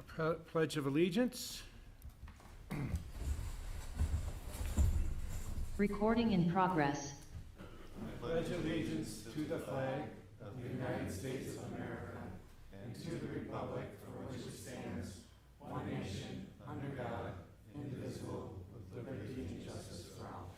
Pledge of Allegiance. Recording in progress. I pledge allegiance to the flag of the United States of America and to the republic for which it stands, one nation, under God, indivisible, with liberty and justice for all.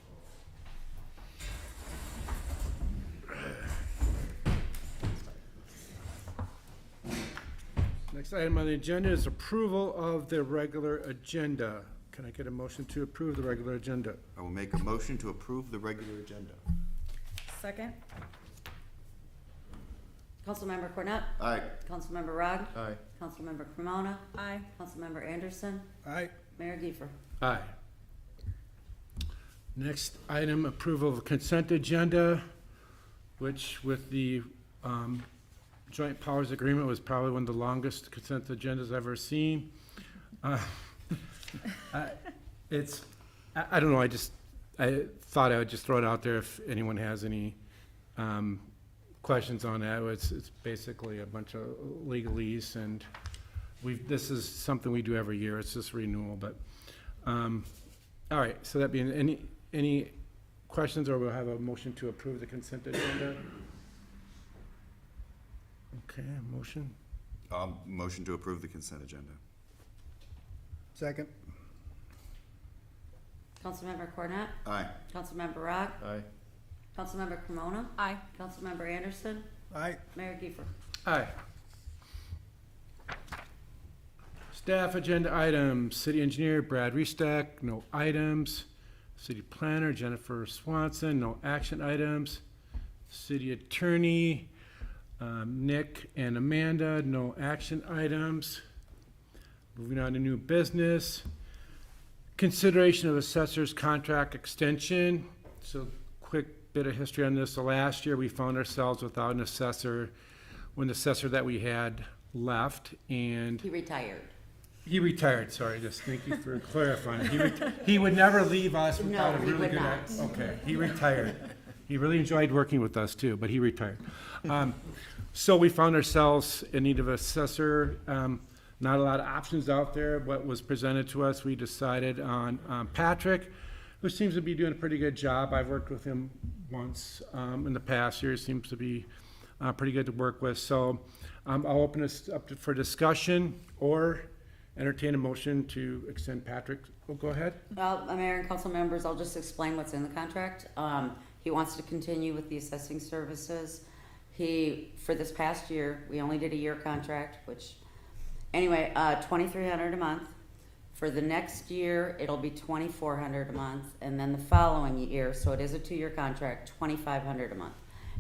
Next item on the agenda is approval of the regular agenda. Can I get a motion to approve the regular agenda? I will make a motion to approve the regular agenda. Second. Councilmember Cornett. Aye. Councilmember Rogg. Aye. Councilmember Cremona. Aye. Councilmember Anderson. Aye. Mayor Giefer. Aye. Next item, approval of consent agenda, which with the joint powers agreement was probably one of the longest consent agendas I've ever seen. I don't know, I thought I would just throw it out there if anyone has any questions on that. It's basically a bunch of legalese, and this is something we do every year. It's just renewal, but, all right, so that being, any questions, or we'll have a motion to approve the consent agenda? Okay, motion. Motion to approve the consent agenda. Second. Councilmember Cornett. Aye. Councilmember Rogg. Aye. Councilmember Cremona. Aye. Councilmember Anderson. Aye. Mayor Giefer. Aye. Staff agenda items, city engineer Brad Reifsteck, no items. City planner Jennifer Swanson, no action items. City attorney Nick and Amanda, no action items. Moving on to new business. Consideration of assessor's contract extension. So quick bit of history on this. So last year we found ourselves without an assessor when the assessor that we had left, and He retired. he retired, sorry, just thank you for clarifying. He would never leave us without a No, he really would good. not. Okay, he retired. He really enjoyed working with us too, but he retired. So we found ourselves in need of assessor. Not a lot of options out there. What was presented to us, we decided on Patrick, who seems to be doing a pretty good job. I've worked with him once in the past year. Seems to be pretty good to work with. So I'll open this up for discussion or entertain a motion to extend Patrick. Oh, go ahead. Well, Mayor and council members, I'll just explain what's in the contract. He wants to continue with the assessing services. For this past year, we only did a year contract, which, anyway, $2,300 a month. For the next year, it'll be $2,400 a month, and then the following year, so it is a 2-year contract, $2,500 a month.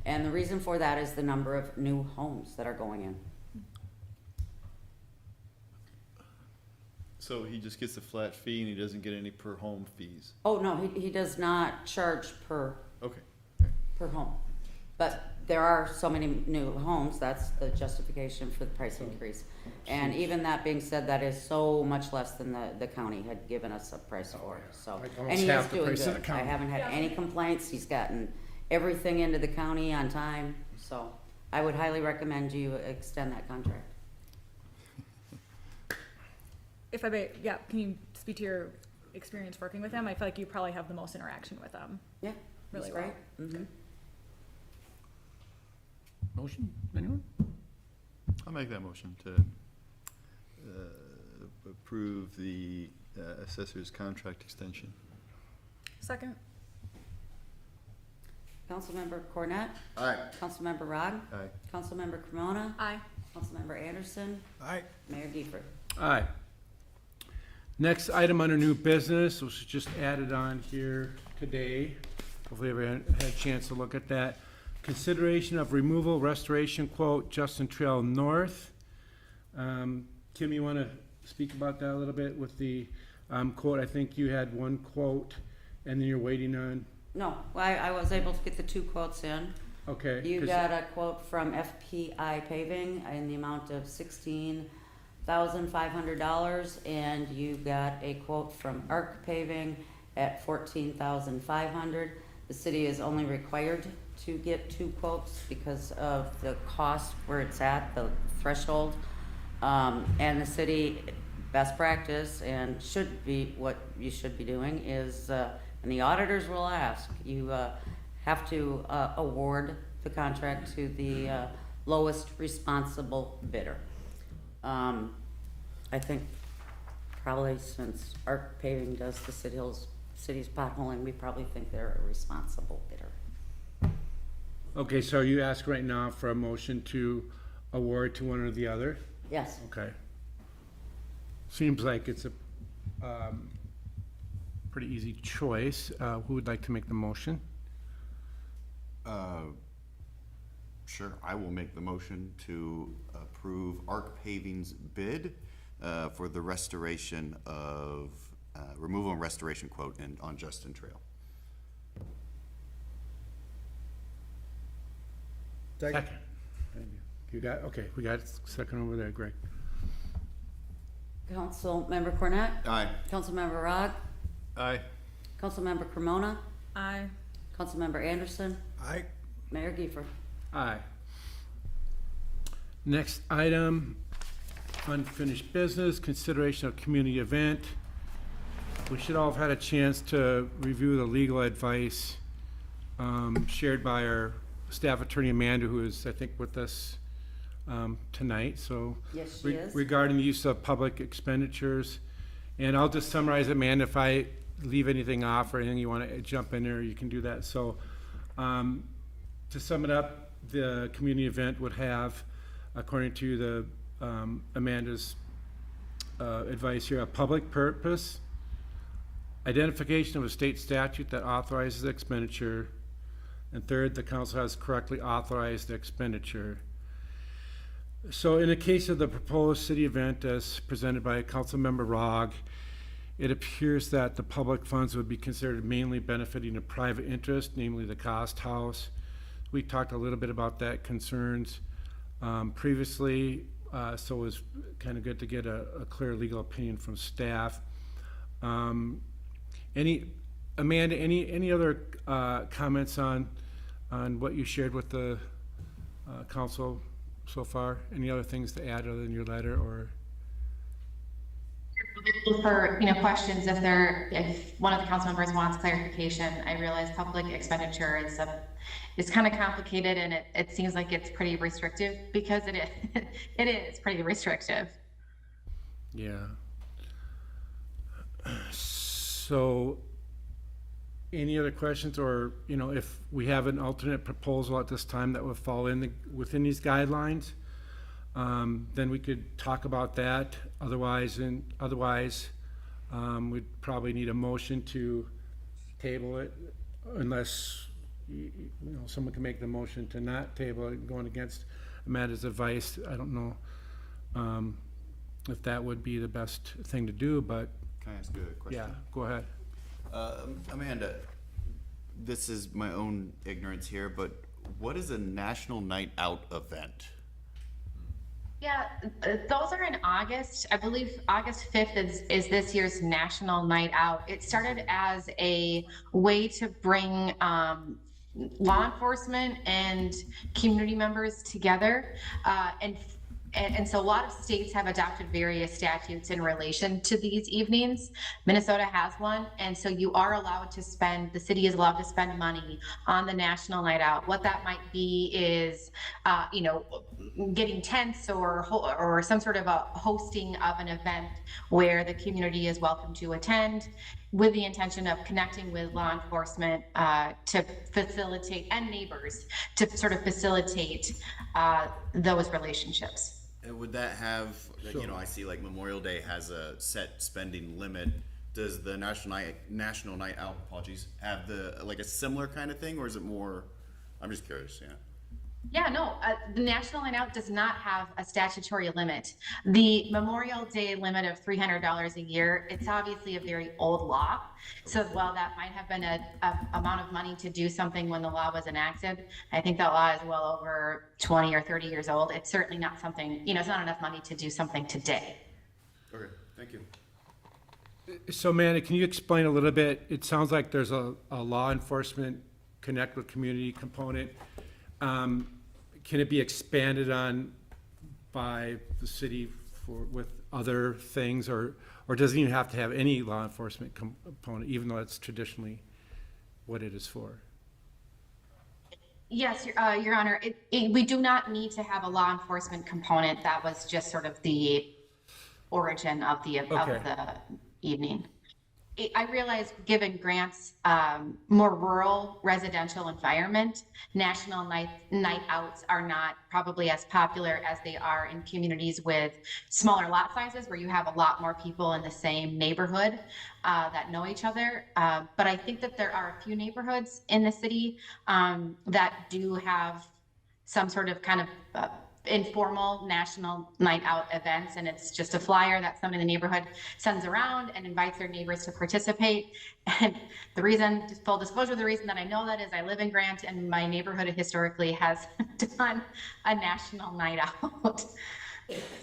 And the reason for that is the number of new homes that are going in. So he just gets a flat fee and he doesn't get any per home fees? Oh, no, he does not charge per Okay. home. But there are so many new homes, that's the justification for the price increase. And even that being said, that is so much less than the county had given us a price for, so. Like And almost he is half the doing price of good. the I county. haven't had any complaints, he's gotten everything into the county on time, so I would highly recommend you extend that contract. If I may, yeah, can you speak to your experience working with him? I feel like you probably have the most interaction with him. Yeah, Really that's well. great. Mm-hmm. Motion, anyone? I'll make that motion to approve the assessor's contract extension. Second. Councilmember Cornett. Aye. Councilmember Rogg. Aye. Councilmember Cremona. Aye. Councilmember Anderson. Aye. Mayor Giefer. Aye. Next item under new business, which was just added on here today. Hopefully everyone had a chance to look at that. Consideration of removal restoration quote, Justin Trail North. Kim, you want to speak about that a little bit with the quote? I think you had one quote and then you're waiting on, No, I was able to get the 2 quotes in. okay. You 'cause- got a quote from FPI Paving in the amount of $16,500, and you got a quote from ARC Paving at $14,500. The city is only required to get 2 quotes because of the cost where it's at, the threshold. And the city best practice and should be, what you should be doing is, and the auditors will ask, you have to award the contract to the lowest responsible bidder. I think probably since Arc Paving does the city's potholing, we probably think they're a responsible bidder. Okay, so you ask right now for a motion to award to one or the other? Yes. Okay. Seems like it's a pretty easy choice. Who would like to make the motion? Sure, I will make the motion to approve Arc Paving's bid for the restoration of, removal and restoration quote on Justin Trail. Second. You got, okay, we got a second over there, Greg. Councilmember Cornett? Aye. Councilmember Rogg? Aye. Councilmember Cremona? Aye. Councilmember Anderson? Aye. Mayor Giefer? Aye. Next item, unfinished business, consideration of community event. We should all have had a chance to review the legal advice shared by our staff attorney Amanda, who is, I think, with us tonight, so. Yes, she is. Regarding the use of public expenditures. And I'll just summarize it, Amanda, if I leave anything off or anything you want to jump in there, you can do that. So, to sum it up, the community event would have, according to the Amanda's advice here, a public purpose, identification of a state statute that authorizes the expenditure, and third, the council has correctly authorized the expenditure. So in the case of the proposed city event as presented by Councilmember Rogg, it appears that the public funds would be considered mainly benefiting a private interest, namely the Cost House. We talked a little bit about that concerns previously, so it was kind of good to get a clear legal opinion from staff. Amanda, any other comments on what you shared with the council so far? Any other things to add other than your letter, or? For questions, if one of the council members wants clarification. I realize public expenditure is kind of complicated, and it seems like it's pretty restrictive because it is pretty restrictive. Yeah. So, any other questions, or if we have an alternate proposal at this time that would fall within these guidelines, then we could talk about that. Otherwise, we'd probably need a motion to table it, unless someone can make the motion to not table it, going against Amanda's advice. I don't know if that would be the best thing to do, but Can I ask you a question? yeah, go ahead. Amanda, this is my own ignorance here, but what is a National Night Out event? Yeah, those are in August. I believe August 5th is this year's National Night Out. It started as a way to bring law enforcement and community members together, and so a lot of states have adopted various statutes in relation to these evenings. Minnesota has one, and so you are allowed to spend, the city is allowed to spend money on the National Night Out. What that might be is, getting tents or some sort of a hosting of an event where the community is welcome to attend, with the intention of connecting with law enforcement to facilitate, and neighbors to sort of facilitate those relationships. And would that have, I see like Memorial Day has a set spending limit. Does the National Night Out, have a similar kind of thing, or is it more, I'm just curious, yeah. Yeah, no, the National Night Out does not have a statutory limit. The Memorial Day limit of $300 a year, it's obviously a very old law. So while that might have been a amount of money to do something when the law was enacted, I think that law is well over 20 or 30 years old. It's certainly not something, it's not enough money to do something today. Okay, thank you. So, Amanda, can you explain a little bit? It sounds like there's a law enforcement connect with community component. Can it be expanded on by the city with other things, or does it even have to have any law enforcement component, even though it's traditionally what it is for? Yes, Your Honor, we do not need to have a law enforcement component. That was just sort of the origin of the evening. I realize, given Grant's more rural residential environment, national night outs are not probably as popular as they are in communities with smaller lot sizes, where you have a lot more people in the same neighborhood that know each other. But I think that there are a few neighborhoods in the city that do have some sort of kind of informal national night out events, and it's just a flyer that somebody in the neighborhood sends around and invites their neighbors to participate. And the reason, just full disclosure, the reason that I know that is I live in Grant, and my neighborhood historically has done a national night out.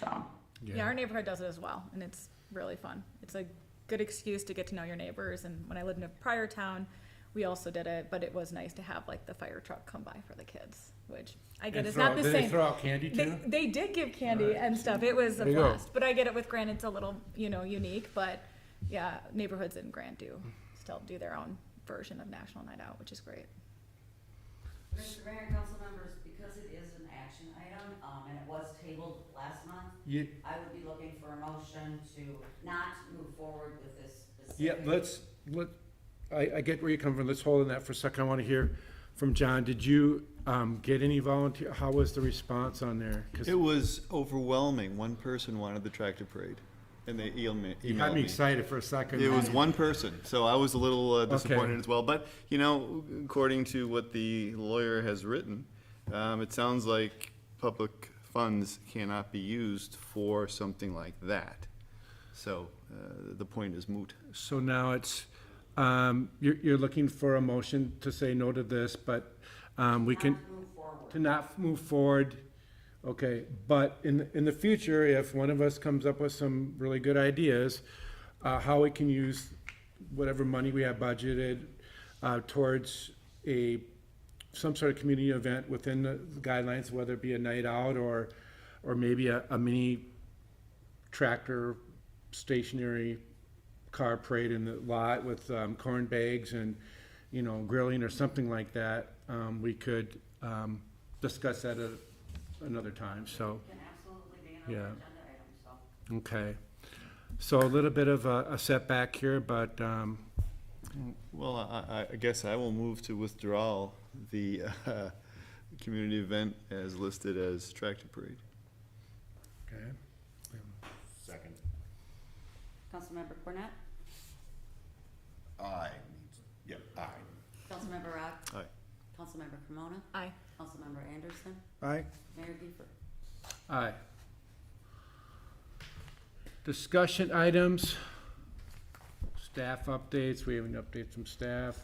So Yeah, our neighborhood does it as well, and it's really fun. It's a good excuse to get to know your neighbors, and when I lived in a prior town, we also did it, but it was nice to have like the fire truck come by for the kids, which I get it's not the Did same. they throw out candy too? They did give candy and stuff. It was a There you go. blast. But I get it with Grant, it's a little, unique, but yeah, neighborhoods in Grant do still do their own version of National Night Out, which is great. Mr. Mayor, council members, because it is an action item, and it was tabled last month, Yeah, I would be looking for a motion to not move forward with this yeah, specific. I get where you come from. Let's hold on that for a second. I want to hear from John. Did you get any volunteer? How was the response on there? 'Cause It was overwhelming. One person wanted the tractor parade, and they emailed me. you had me excited for a second. It was one person, so I was a little disappointed Okay. as well. But, according to what the lawyer has written, it sounds like public funds cannot be used for something like that. So the point is moot. So now it's, you're looking for a motion to say no to this, but we can, Not move forward. to not move forward. Okay, but in the future, if one of us comes up with some really good ideas, how we can use whatever money we have budgeted towards some sort of community event within the guidelines, whether it be a night out or maybe a mini tractor stationary car parade in the lot with corn bags and, grilling or something like that. We could discuss that at another time, so, Can absolutely be another Yeah. agenda item, so. okay. So a little bit of a setback here, but, Well, I guess I will move to withdraw the community event as listed as tractor parade. okay. Second. Councilmember Cornett, Aye. Yep, aye. Councilmember Rock, Aye. Councilmember Cremona, Aye. Councilmember Anderson, Aye. Mayor Giefer. Aye. Discussion items, staff updates, we have an update from staff.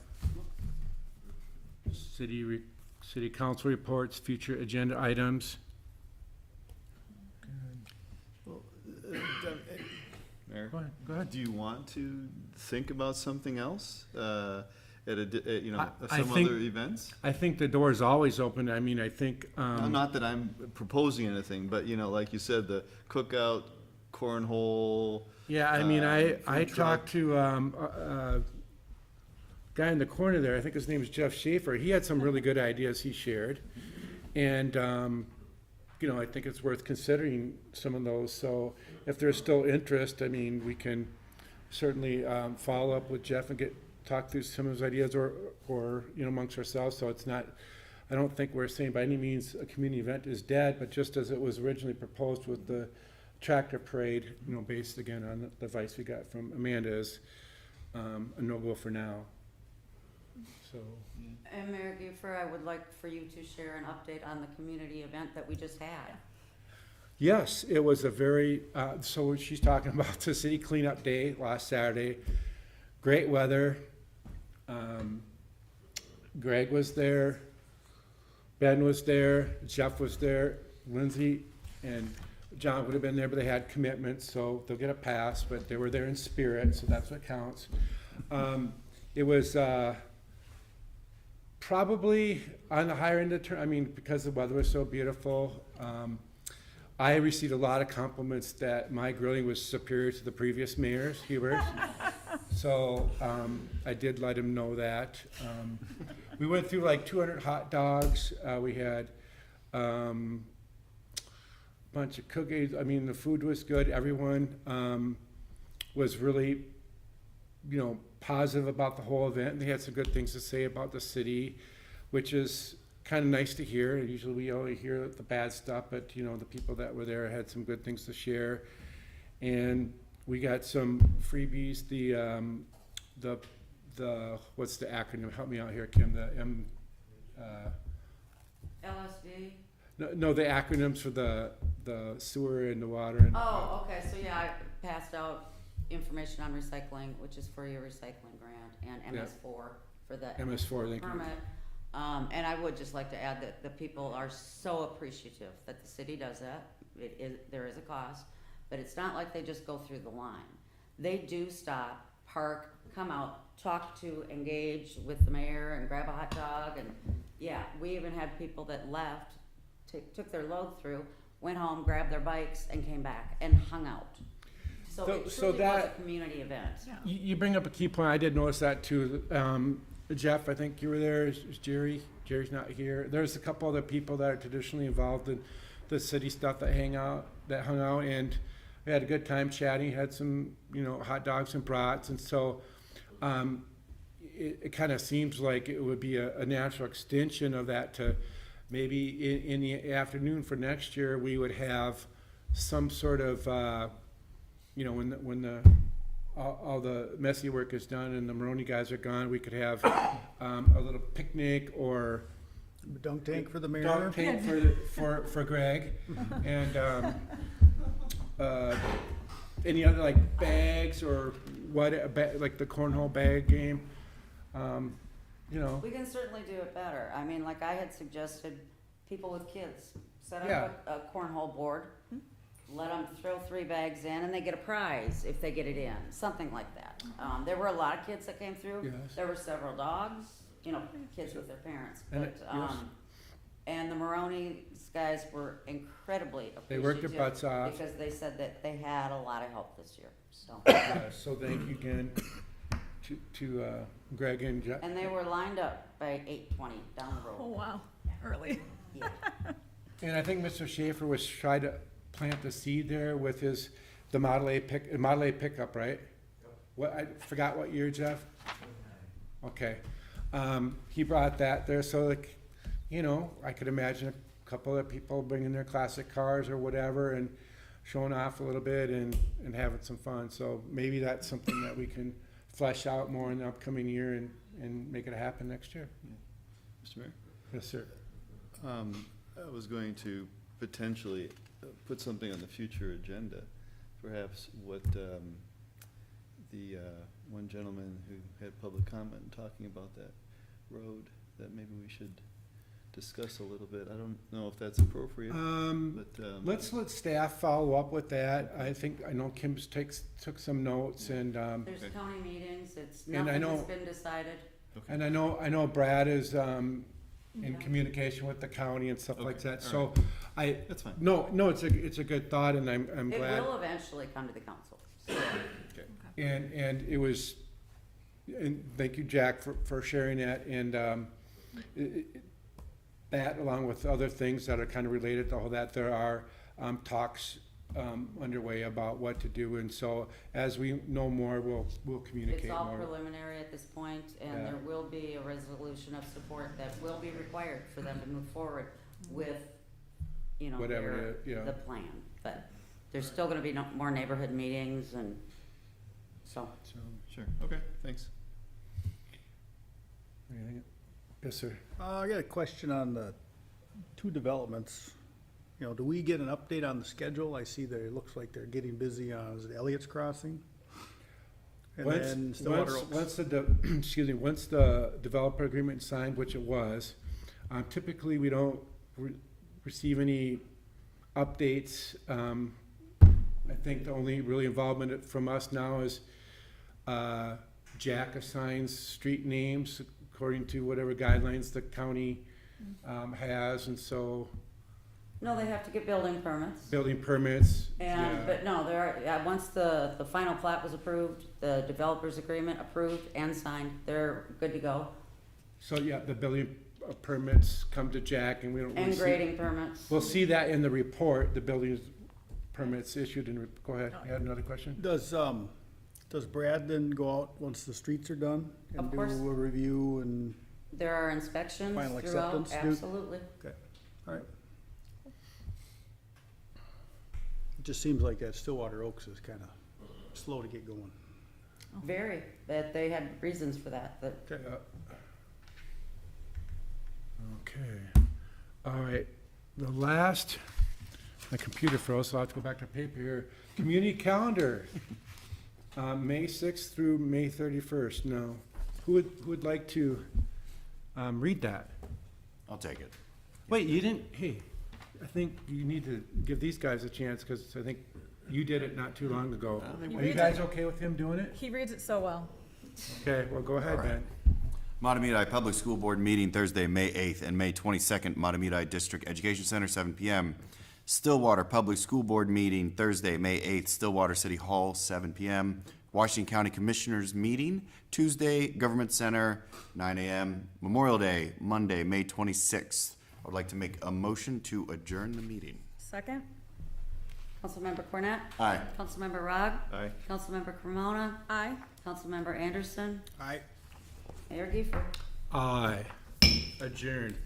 City council reports, future agenda items. Mayor? Go ahead. Do you want to think about something else, I some think- other events? I think the door is always open. I mean, I think, Not that I'm proposing anything, but, like you said, the cookout, cornhole. yeah, I mean, I food truck. talked to, guy in the corner there, I think his name is Jeff Schaefer. He had some really good ideas he shared. And, I think it's worth considering some of those. So if there's still interest, I mean, we can certainly follow up with Jeff and talk through some of his ideas or amongst ourselves. So it's not, I don't think we're saying by any means a community event is dead, but just as it was originally proposed with the tractor parade, based again on the advice we got from Amanda, is a no-go for now. So, And Mayor Giefer, I would like for you to share an update on the community event that we just had. yes, it was a very, so she's talking about the city cleanup day last Saturday. Great weather. Greg was there. Ben was there. Jeff was there. Lindsay and John would have been there, but they had commitments, so they'll get a pass, but they were there in spirit, so that's what counts. It was, probably on the higher end of because the weather was so beautiful. I received a lot of compliments that my grilling was superior to the previous mayor's, Hubert's. So, I did let him know that. We went through like 200 hot dogs, we had, bunch of cookies, I mean, the food was good, everyone, was really, positive about the whole event, and they had some good things to say about the city, which is kind of nice to hear. Usually we only hear the bad stuff, but, the people that were there had some good things to share. And we got some freebies, the what's the acronym, help me out here, Kim, LSD? no, the acronyms for the sewer and the water and. Oh, okay, so yeah, I passed out information on recycling, which is for your recycling grant, and Yeah. MS4 for the MS4, thank you. permit. And I would just like to add that the people are so appreciative that the city does that. There is a cost, but it's not like they just go through the line. They do stop, park, come out, talk to, engage with the mayor and grab a hot dog, and yeah, we even had people that left, took their load through, went home, grabbed their bikes, and came back and hung out. So it So truly was a that- community event. You bring up a key point, I did notice that too. Jeff, I think you were there, is Jerry? Jerry's not here. There's a couple other people that are traditionally involved in the city stuff that hung out, and we had a good time chatting, had some, hot dogs and brats, and so, it kind of seems like it would be a natural extension of that to maybe in the afternoon for next year, we would have some sort of, when all the messy work is done and the Maroni guys are gone, we could have a little picnic or Dunk tank for the mayor. dog tank for Greg, and any other like bags or what, like the cornhole bag game. We can certainly do it better. I mean, like I had suggested, people with kids, set Yeah. up a cornhole board, let them throw 3 bags in, and they get a prize if they get it in, something like that. There were a lot of kids that came through. Yes. There were several dogs, kids with their parents. And But, yes. and the Maroney's guys were incredibly appreciative. They worked their butts off. Because they said that they had a lot of help this year, so. So thank you again to Greg and Jeff. And they were lined up by 8:20 down the Oh, road. wow, early. Yeah. And I think Mr. Schaefer was trying to plant the seed there with the Model A pickup, right? What, I forgot what year, Jeff? Okay. He brought that there, so like, I could imagine a couple of people bringing their classic cars or whatever and showing off a little bit and having some fun. So maybe that's something that we can flesh out more in the upcoming year and make it happen next year. Mr. Mayor? Yes, sir. I was going to potentially put something on the future agenda, perhaps what the one gentleman who had public comment talking about that road, that maybe we should discuss a little bit. I don't know if that's appropriate, but. Let's let staff follow up with that. I know Kim's took some notes and, There's county meetings, And I nothing know- has been decided. and I know Brad is, in communication with the county and stuff like Okay, that, so all That's fine. no, it's a good thought and I'm It glad. will eventually come to the council. So, Okay. And it was, and thank you, Jack, for sharing that, and, that along with other things that are kind of related to all that, there are, talks, underway about what to do, and so as we know more, we'll communicate It's all more. preliminary at this point, and Yeah. there will be a resolution of support that will be required for them to move forward with, Whatever, yeah. the plan. But there's still gonna be more neighborhood meetings and so. So, Sure, okay, thanks. anything? Yes, sir. I got a question on the 2 developments. Do we get an update on the schedule? I see that it looks like they're getting busy on, is it Elliott's Crossing? And then Stillwater Oaks. Once once the developer agreement is signed, which it was, typically we don't receive any updates. I think the only really involvement from us now is, Jack assigns street names according to whatever guidelines the county, has, and so, No, they have to get building permits. Building permits, And, yeah. but no, there are, yeah, once the final plat was approved, the developer's agreement approved and signed, they're good to go. So, yeah, the building permits come to Jack and we don't. And grading permits. We'll see that in the report, the building permits issued in, go ahead, you had another question? Does Brad then go out once the streets are done? Of And do course. a review and, There are inspections Final throughout, acceptance, dude? absolutely. okay, all right. It just seems like that Stillwater Oaks is kinda slow to get going. Very, but they had reasons for that, Okay. Okay, all right, the last, my computer froze, so I'll have to go back to paper here. Community calendar, May 6th through May 31st. Now, who would like to read that? I'll take it. Wait, you didn't, hey, I think you need to give these guys a chance, because I think you did it not too long ago. Are you guys okay with him doing it? He reads it so well. Okay, well, go ahead, All right. Ben. Matamidi Public School Board meeting Thursday, May 8th and May 22nd, Matamidi District Education Center, 7 p.m. Stillwater Public School Board meeting Thursday, May 8th, Stillwater City Hall, 7 p.m. Washington County Commissioners meeting Tuesday, Government Center, 9 a.m. Memorial Day, Monday, May 26th. I would like to make a motion to adjourn the meeting. Second? Councilmember Cornett? Aye. Councilmember Rogg? Aye. Councilmember Cremona? Aye. Councilmember Anderson? All right. Mayor Giefer? Aye. Adjourned.